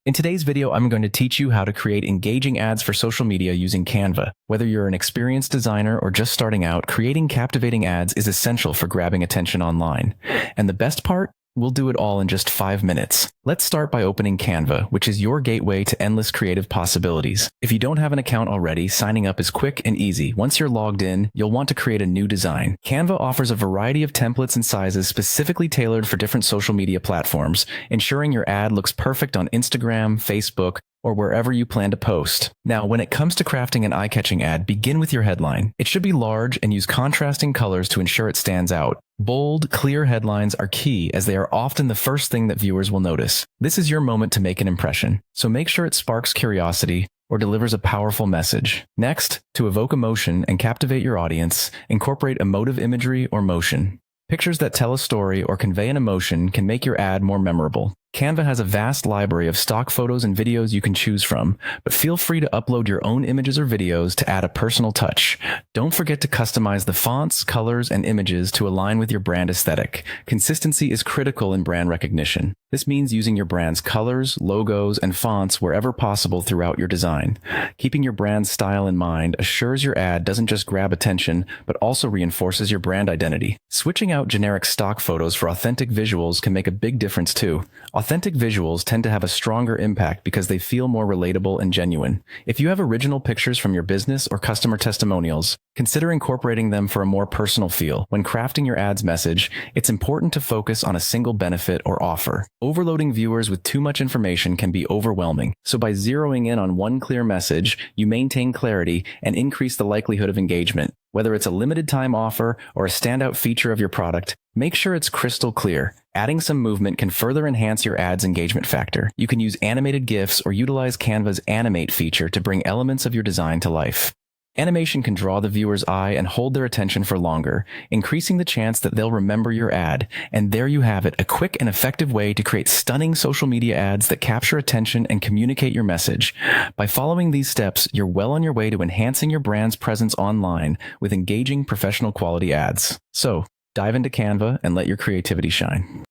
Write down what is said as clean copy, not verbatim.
In today's video, I'm going to teach you how to create engaging ads for social media using Canva. Whether you're an experienced designer or just starting out, creating captivating ads is essential for grabbing attention online. And the best part? We'll do it all in just 5 minutes. Let's start by opening Canva, which is your gateway to endless creative possibilities. If you don't have an account already, signing up is quick and easy. Once you're logged in, you'll want to create a new design. Canva offers a variety of templates and sizes specifically tailored for different social media platforms, ensuring your ad looks perfect on Instagram, Facebook, or wherever you plan to post. Now, when it comes to crafting an eye-catching ad, begin with your headline. It should be large and use contrasting colors to ensure it stands out. Bold, clear headlines are key as they are often the first thing that viewers will notice. This is your moment to make an impression, so make sure it sparks curiosity or delivers a powerful message. Next, to evoke emotion and captivate your audience, incorporate emotive imagery or motion. Pictures that tell a story or convey an emotion can make your ad more memorable. Canva has a vast library of stock photos and videos you can choose from, but feel free to upload your own images or videos to add a personal touch. Don't forget to customize the fonts, colors, and images to align with your brand aesthetic. Consistency is critical in brand recognition. This means using your brand's colors, logos, and fonts wherever possible throughout your design. Keeping your brand's style in mind assures your ad doesn't just grab attention, but also reinforces your brand identity. Switching out generic stock photos for authentic visuals can make a big difference too. Authentic visuals tend to have a stronger impact because they feel more relatable and genuine. If you have original pictures from your business or customer testimonials, consider incorporating them for a more personal feel. When crafting your ad's message, it's important to focus on a single benefit or offer. Overloading viewers with too much information can be overwhelming. So by zeroing in on one clear message, you maintain clarity and increase the likelihood of engagement. Whether it's a limited time offer or a standout feature of your product, make sure it's crystal clear. Adding some movement can further enhance your ad's engagement factor. You can use animated GIFs or utilize Canva's Animate feature to bring elements of your design to life. Animation can draw the viewer's eye and hold their attention for longer, increasing the chance that they'll remember your ad. And there you have it, a quick and effective way to create stunning social media ads that capture attention and communicate your message. By following these steps, you're well on your way to enhancing your brand's presence online with engaging professional quality ads. So, dive into Canva and let your creativity shine.